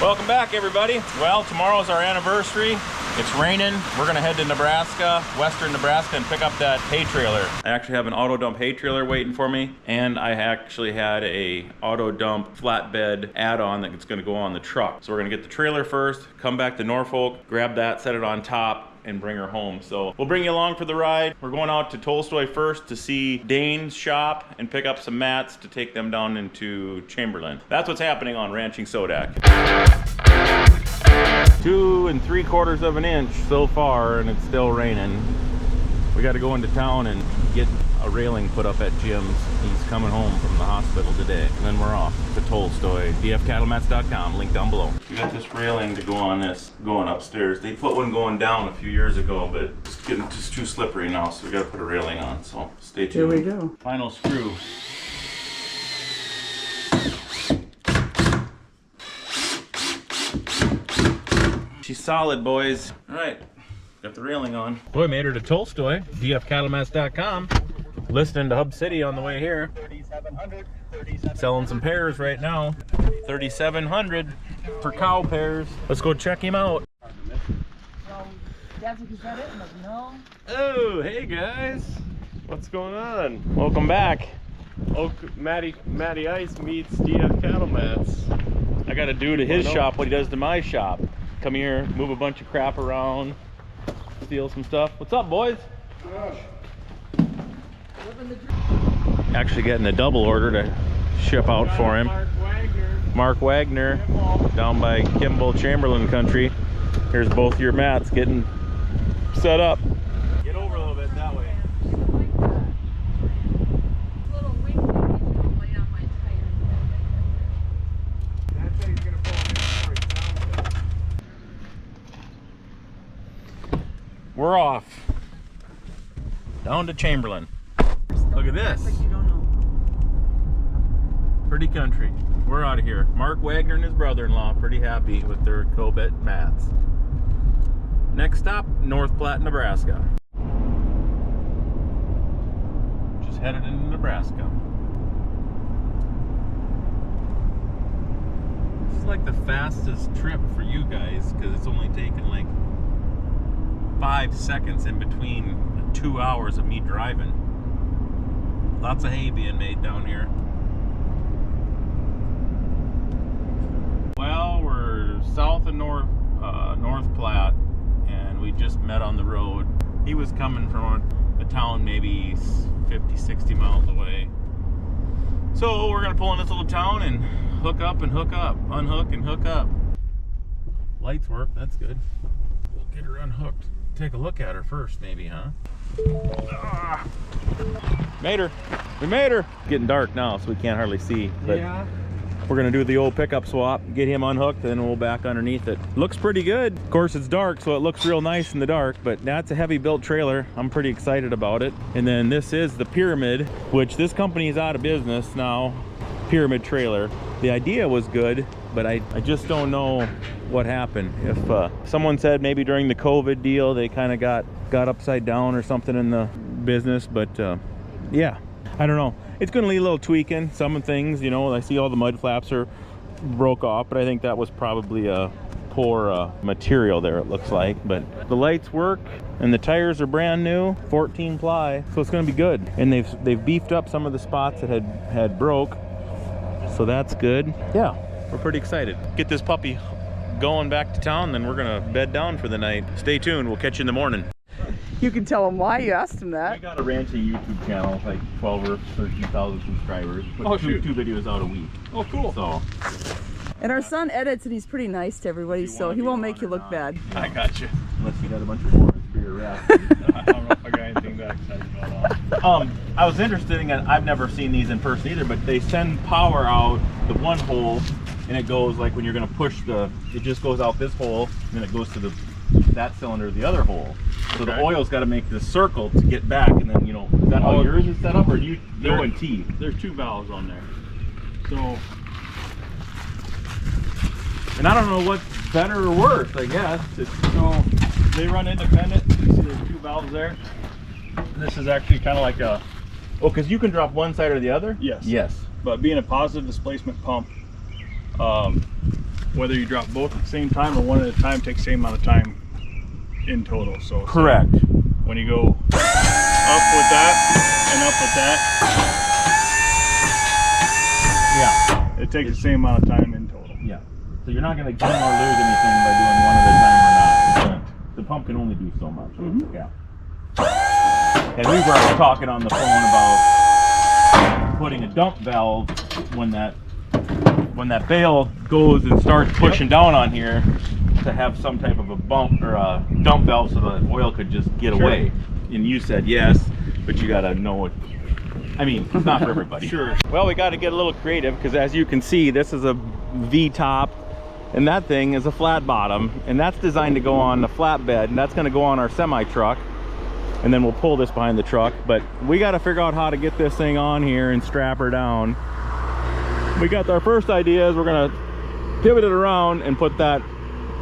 Welcome back, everybody. Well, tomorrow's our anniversary. It's raining. We're gonna head to Nebraska, western Nebraska, and pick up that hay trailer. I actually have an auto dump hay trailer waiting for me, and I actually had a auto dump flatbed add-on that's gonna go on the truck. So we're gonna get the trailer first, come back to Norfolk, grab that, set it on top, and bring her home. So we'll bring you along for the ride. We're going out to Tolstoy first to see Dane's shop and pick up some mats to take them down into Chamberlain. That's what's happening on Ranching Sodak. 2 3/4 of an inch so far, and it's still raining. We got to go into town and get a railing put up at Jim's. He's coming home from the hospital today, and then we're off to Tolstoy. dfcattlemats.com, link down below. We got this railing to go on this going upstairs. They put one going down a few years ago, but it's getting just too slippery now, so we got to put a railing on. So stay tuned. Here we go. Final screw. She's solid, boys. All right, got the railing on. Boy, made her to Tolstoy, dfcattlemats.com. Listening to Hub City on the way here. 3,700. Selling some pairs right now. 3,700 for cow pairs. Let's go check him out. Dad's like, is that it? I'm like, no. Oh, hey guys. What's going on? Welcome back. Matty Ice meets DF Cattle Mats. I got to do to his shop what he does to my shop. Come here, move a bunch of crap around, steal some stuff. What's up, boys? Actually getting a double order to ship out for him. Mark Wagner down by Kimball Chamberlain country. Here's both your mats getting set up. Get over a little bit that way. We're off. Down to Chamberlain. Look at this. Pretty country. We're out of here. Mark Wagner and his brother-in-law pretty happy with their Cobet mats. Next stop, North Platte, Nebraska. Just headed into Nebraska. This is like the fastest trip for you guys because it's only taken like 5 seconds in between 2 hours of me driving. Lots of hay being made down here. Well, we're south of North Platte, and we just met on the road. He was coming from a town maybe 50, 60 miles away. So we're gonna pull in this little town and hook up and hook up, unhook and hook up. Lights work, that's good. We'll get her unhooked. Take a look at her first, maybe, huh? Made her. We made her. Getting dark now, so we can't hardly see. But yeah. We're gonna do the old pickup swap, get him unhooked, and then we'll back underneath it. Looks pretty good. Of course, it's dark, so it looks real nice in the dark, but that's a heavy built trailer. I'm pretty excited about it. And then this is the Pyramid, which this company is out of business now. Pyramid trailer. The idea was good, but I just don't know what happened. If someone said maybe during the COVID deal they kind of got upside down or something in the business, but yeah, I don't know. It's going to need a little tweaking. Some things, you know, I see all the mud flaps are broke off, but I think that was probably a poor material there, it looks like. But the lights work and the tires are brand new, 14 ply, so it's going to be good. And they've beefed up some of the spots that had broke, so that's good. Yeah, we're pretty excited. Get this puppy going back to town, then we're gonna bed down for the night. Stay tuned, we'll catch you in the morning. You can tell him why you asked him that. We got a ranching YouTube channel, like 12 or 13,000 subscribers. Put two videos out a week. Oh, cool. So, and our son edits and he's pretty nice to everybody, so he won't make you look bad. I got you. Unless you got a bunch of warrants for your rap. I don't know if I got anything that excited about. I was interested in, I've never seen these in person either, but they send power out the one hole, and it goes like when you're gonna push it just goes out this hole, and then it goes to that cylinder, the other hole. So the oil's got to make this circle to get back, and then, you know, is that how yours is set up, or do you go in T? There's 2 valves on there. So, and I don't know what's better or worse, I guess. So they run independent. You see there's 2 valves there. This is actually kind of like a... Oh, because you can drop one side or the other? Yes. Yes. But being a positive displacement pump, whether you drop both at the same time or one at a time takes the same amount of time in total. So Correct. When you go up with that and up with that, Yeah. it takes the same amount of time in total. Yeah. So you're not going to gain or lose anything by doing one at a time or not. The pump can only do so much. Mm-hmm. Yeah. And we were talking on the phone about putting a dump valve when that bale goes and starts pushing down on here, to have some type of a bump or a dump valve so the oil could just get away. And you said yes, but you got to know it. I mean, it's not for everybody. Sure. Well, we got to get a little creative because, as you can see, this is a V-top and that thing is a flat bottom, and that's designed to go on the flatbed, and that's going to go on our semi truck, and then we'll pull this behind the truck. But we got to figure out how to get this thing on here and strap her down. We got our first idea is we're going to pivot it around and put that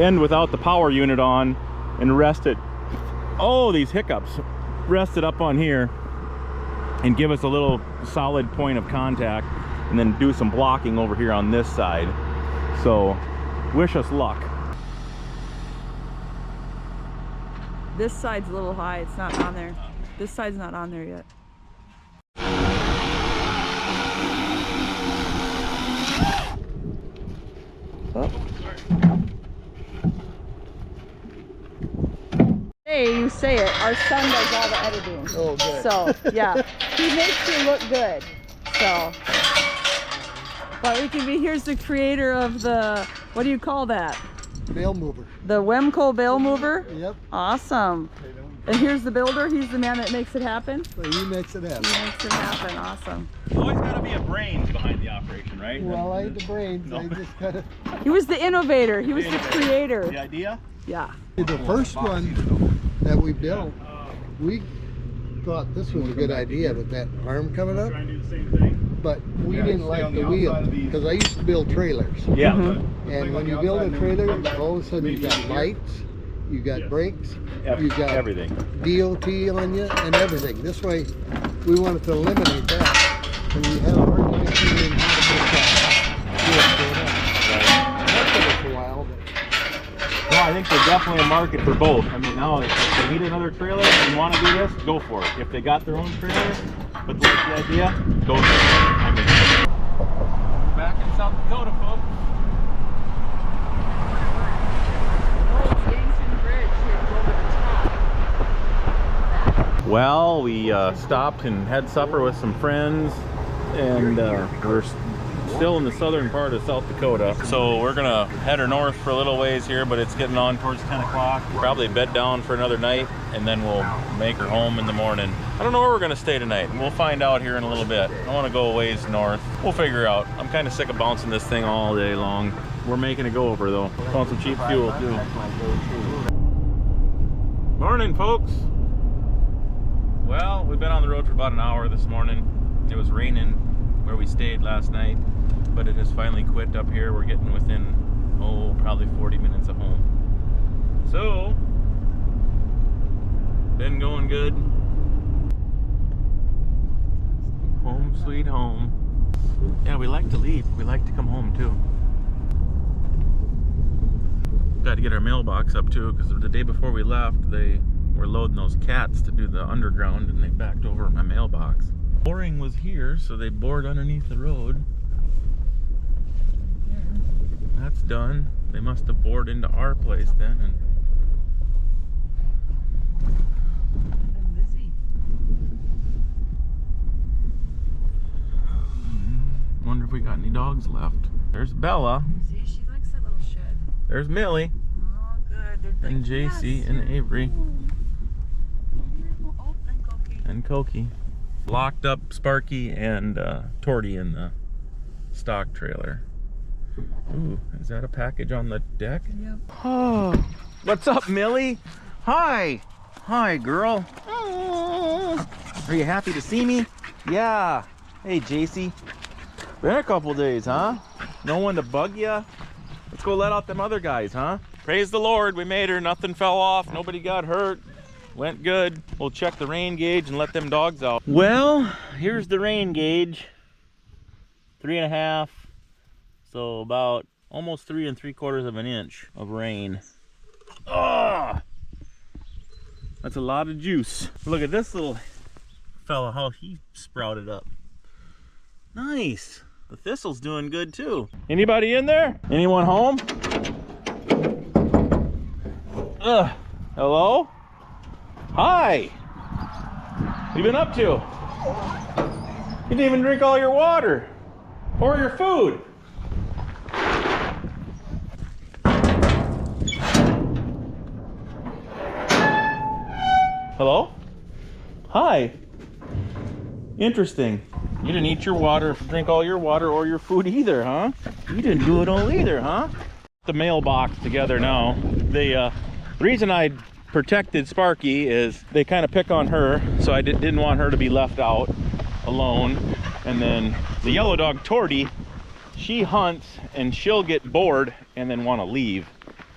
end without the power unit on and rest it, oh, these hiccups, rest it up on here and give us a little solid point of contact, and then do some blocking over here on this side. So wish us luck. This side's a little high, it's not on there. This side's not on there yet. Oh. Hey, you say it. Our son does all the editing. Oh, good. So, yeah. He makes you look good. So. But we can be, here's the creator of the, what do you call that? Bale mover. The Wemco bale mover? Yep. Awesome. And here's the builder. He's the man that makes it happen. So he makes it happen. He makes it happen. Awesome. Always got to be a brains behind the operation, right? Well, I ain't the brains. No. I just gotta. He was the innovator. He was the creator. The idea? Yeah. The first one that we built, we thought this was a good idea with that arm coming up, Try and do the same thing. but we didn't like the wheel because I used to build trailers. Yeah. And when you build a trailer, all of a sudden you got lights, you got brakes, you got everything. DOT on you, and everything. This way, we wanted to eliminate that. And we had a hard time figuring how to put that. That took us a while, but No, I think there's definitely a market for both. I mean, now if they need another trailer and want to do this, go for it. If they got their own trailer, but like the idea, go for it. I mean, back in South Dakota, folks. Well, we stopped and had supper with some friends, and we're still in the southern part of South Dakota. So we're gonna head her north for a little ways here, but it's getting on towards 10 o'clock. Probably bed down for another night, and then we'll make her home in the morning. I don't know where we're gonna stay tonight. We'll find out here in a little bit. I wanna go a ways north. We'll figure out. I'm kind of sick of bouncing this thing all day long. We're making it go over though. Found some cheap fuel too. Morning, folks. Well, we've been on the road for about an hour this morning. It was raining where we stayed last night, but it has finally quit up here. We're getting within, oh, probably 40 minutes of home. So, been going good. Home sweet home. Yeah, we like to leave. We like to come home too. Got to get our mailbox up too, because the day before we left, they were loading those cats to do the underground, and they backed over my mailbox. Boring was here, so they bored underneath the road. That's done. They must have bored into our place then. And I'm busy. wonder if we got any dogs left. There's Bella. See, she likes that little shed. There's Millie. Oh, good. They're And JC yes. and Avery. Oh, and Cokie. And Koki. Locked up Sparky and Torty in the stock trailer. Ooh, is that a package on the deck? Yep. Oh, what's up, Millie? Hi. Hi, girl. Oh. Are you happy to see me? Yeah. Hey, JC. Been a couple days, huh? No one to bug ya? Let's go let out them other guys, huh? Praise the Lord, we made her. Nothing fell off. Nobody got hurt. Went good. We'll check the rain gauge and let them dogs out. Well, here's the rain gauge. 3.5. So about Almost 3 3/4 inches of rain. Ah, that's a lot of juice. Look at this little fella, how he sprouted up. Nice. The thistle's doing good too. Anybody in there? Anyone home? Hello? Hi. What you been up to? You didn't even drink all your water or your food. Hello? Hi. Interesting. You didn't eat your water, drink all your water or your food either, huh? You didn't do it all either, huh? The mailbox together now. The reason I protected Sparky is they kind of pick on her, so I didn't want her to be left out alone. And then the yellow dog Torty, she hunts and she'll get bored and then want to leave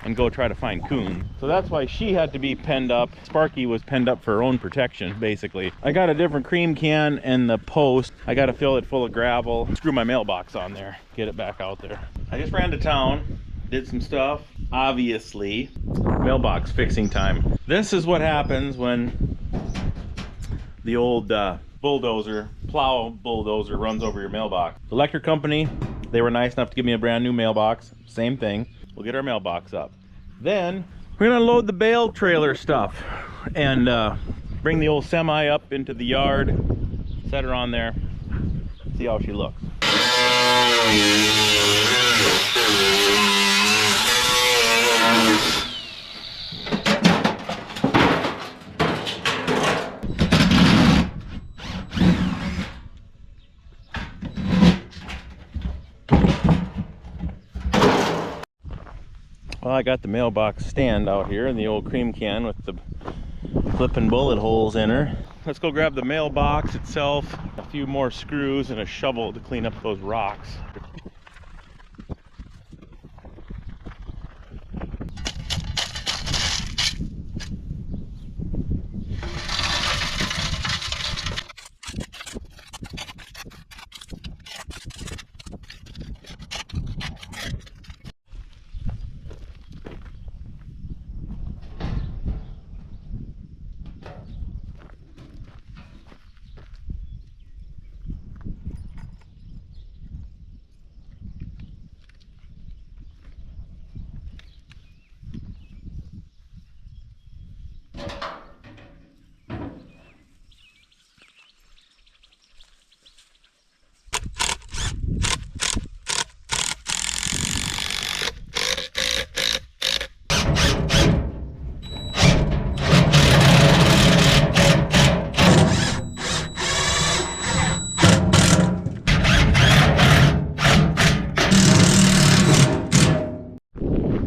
and go try to find coon. So that's why she had to be penned up. Sparky was penned up for her own protection, basically. I got a different cream can and the post. I got to fill it full of gravel. Screw my mailbox on there, get it back out there. I just ran to town, did some stuff. Obviously, mailbox fixing time. This is what happens when the old plow bulldozer runs over your mailbox. The electric company, they were nice enough to give me a brand new mailbox. Same thing. We'll get our mailbox up. Then we're gonna load the bale trailer stuff and bring the old semi up into the yard, set her on there, see how she looks. Well, I got the mailbox stand out here in the old cream can with the flipping bullet holes in her. Let's go grab the mailbox itself, a few more screws, and a shovel to clean up those rocks.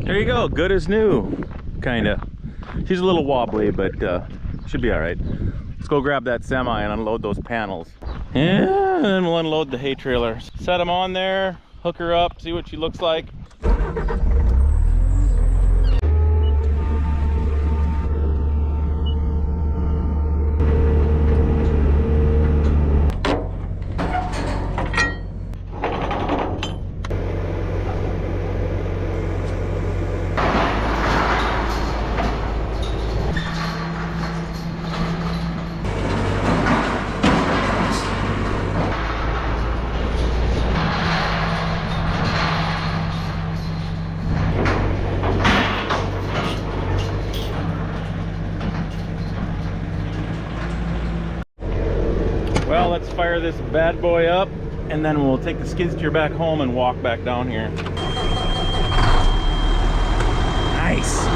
There you go, good as new, kinda. She's a little wobbly, but should be all right. Let's go grab that semi and unload those panels. And then we'll unload the hay trailer. Set them on there, hook her up, see what she looks like. Well, let's fire this bad boy up and then we'll take the skid steer back home and walk back down here. Nice.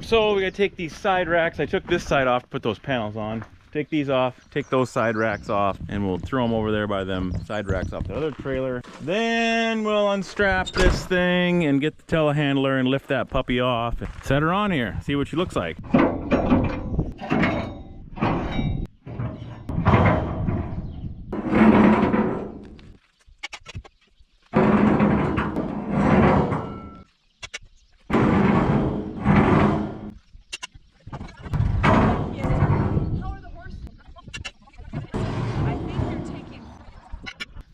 So we gotta take these side racks. I took this side off to put those panels on. Take these off, take those side racks off, and we'll throw them over there by them side racks off the other trailer. Then we'll unstrap this thing and get the telehandler and lift that puppy off and set her on here. See what she looks like.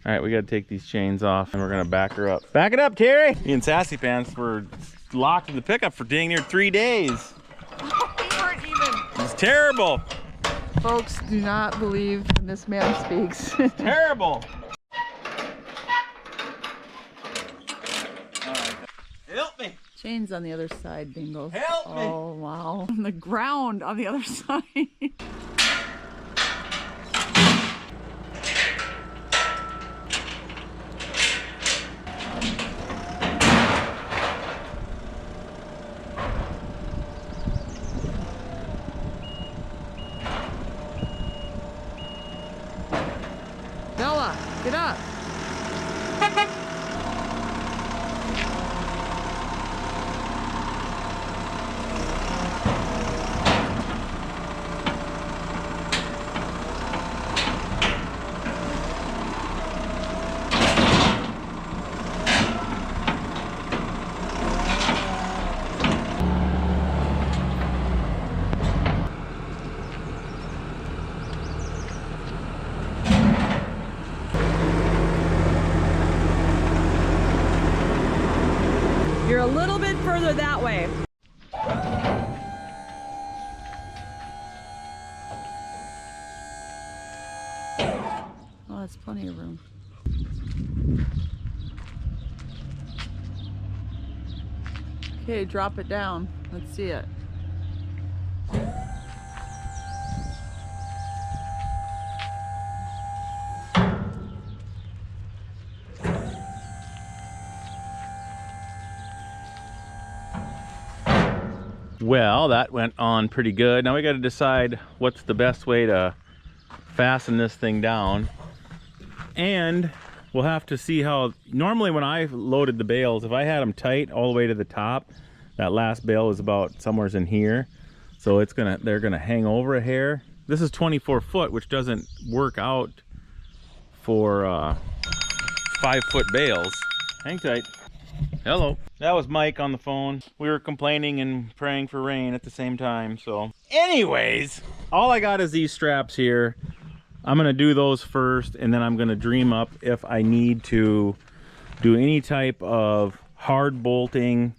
All right, we got to take these chains off and we're going to back her up. Back it up, Terry. Me and Sassy Pants were locked in the pickup for dang near 3 days. We weren't even. It's terrible. Folks, do not believe when this man speaks. Terrible. Help me. Chains on the other side, Dingle. Help me. Oh, wow. On the ground on the other side. Bella, get up. You're a little bit further that way. Oh, that's plenty of room. Okay, drop it down. Let's see it. Well, that went on pretty good. Now we got to decide what's the best way to fasten this thing down. And we'll have to see how, normally when I loaded the bales, if I had them tight all the way to the top, that last bale is about somewhere in here. So they're gonna hang over a hair. This is 24 foot, which doesn't work out for 5-foot bales. Hang tight. Hello. That was Mike on the phone. We were complaining and praying for rain at the same time, so. Anyways, all I got is these straps here. I'm gonna do those first, and then I'm gonna dream up if I need to do any type of hard bolting,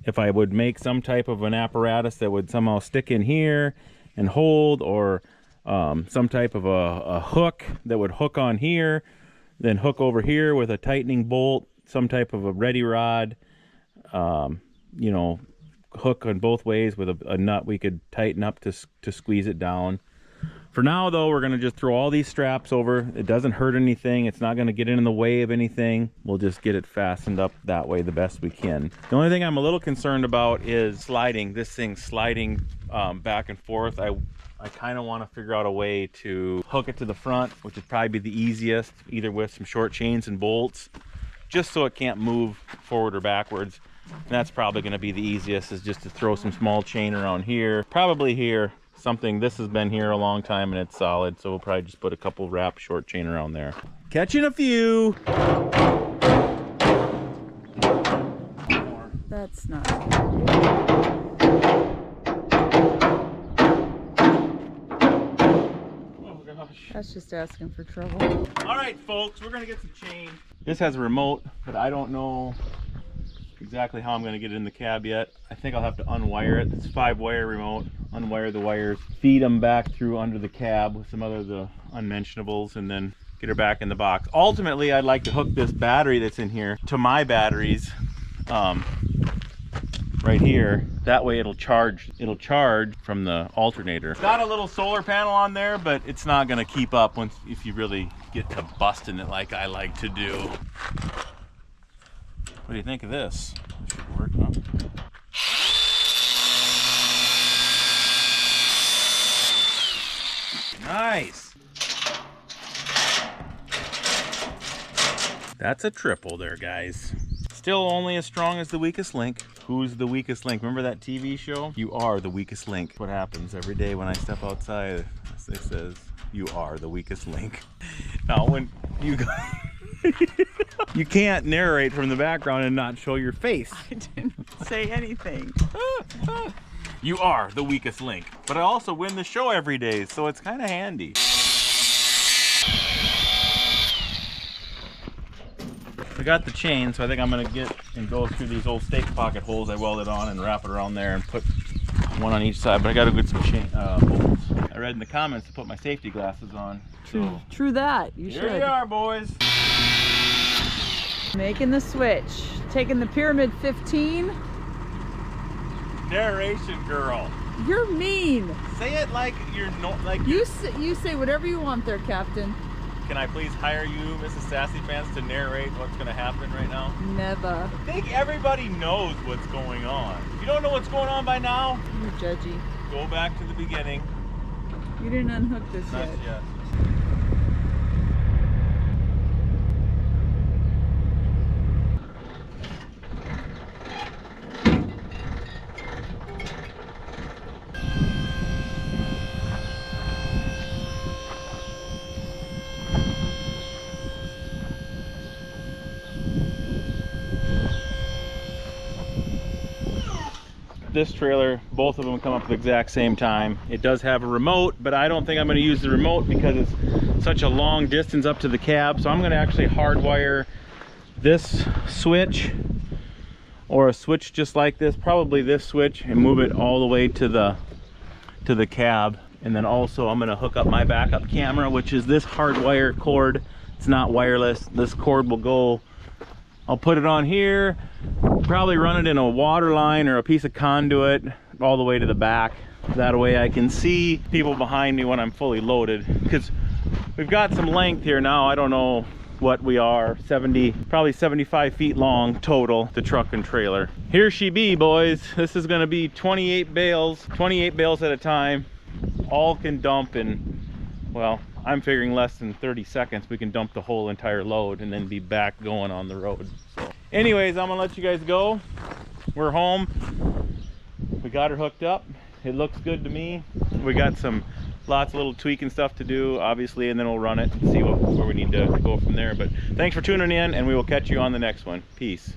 if I would make some type of an apparatus that would somehow stick in here and hold, or some type of a hook that would hook on here, then hook over here with a tightening bolt, some type of a ready rod, you know, hook on both ways with a nut we could tighten up to squeeze it down. For now though, we're going to just throw all these straps over. It doesn't hurt anything. It's not going to get in the way of anything. We'll just get it fastened up that way the best we can. The only thing I'm a little concerned about is sliding. This thing sliding back and forth. I kind of want to figure out a way to hook it to the front, which would probably be the easiest, either with some short chains and bolts, just so it can't move forward or backwards. And that's probably going to be the easiest, is just to throw some small chain around here, probably here. Something, this has been here a long time and it's solid, so we'll probably just put a couple wrap short chain around there. Catching a few. That's not. Oh gosh. That's just asking for trouble. All right, folks, we're gonna get some chain. This has a remote, but I don't know exactly how I'm gonna get it in the cab yet. I think I'll have to unwire it. It's a 5-wire remote. Unwire the wires, feed them back through under the cab with some other the unmentionables, and then get her back in the box. Ultimately, I'd like to hook this battery that's in here to my batteries right here. That way it'll charge from the alternator. It's got a little solar panel on there, but it's not gonna keep up if you really get to busting it like I like to do. What do you think of this? This should work, huh? Nice. That's a triple there, guys. Still only as strong as the weakest link. Who's the weakest link? Remember that TV show? You are the weakest link. What happens every day when I step outside? It says, you are the weakest link. Now, when you go... You can't narrate from the background and not show your face. I didn't say anything. You are the weakest link. But I also win the show every day, so it's kind of handy. I got the chain, so I think I'm gonna get and go through these old stake pocket holes I welded on and wrap it around there and put one on each side. But I gotta get some chain bolts. I read in the comments to put my safety glasses on. So. True that. You should. Here we are, boys. Making the switch. Taking the Pyramid 15. Narration girl. You're mean. Say it like you're not like you say whatever you want there, Captain. Can I please hire you, Mrs. Sassy Pants, to narrate what's going to happen right now? Never. I think everybody knows what's going on. If you don't know what's going on by now, You're judgy. Go back to the beginning. You didn't unhook this Not yet. yet. This trailer, both of them come up at the exact same time. It does have a remote, but I don't think I'm going to use the remote because it's such a long distance up to the cab. So I'm going to actually hardwire this switch, or a switch just like this, probably this switch, and move it all the way to the cab. And then also I'm going to hook up my backup camera, which is this hardwire cord. It's not wireless. This cord will go, I'll put it on here, probably run it in a water line or a piece of conduit all the way to the back. That way I can see people behind me when I'm fully loaded, because we've got some length here now. I don't know what we are, 70, probably 75 feet long total, the truck and trailer. Here she be, boys. This is gonna be 28 bales at a time. All can dump in, well, I'm figuring less than 30 seconds. We can dump the whole entire load and then be back going on the road. So anyways, I'm gonna let you guys go. We're home. We got her hooked up. It looks good to me. We got lots of little tweaking stuff to do, obviously, and then we'll run it and see where we need to go from there. But thanks for tuning in, and we will catch you on the next one. Peace.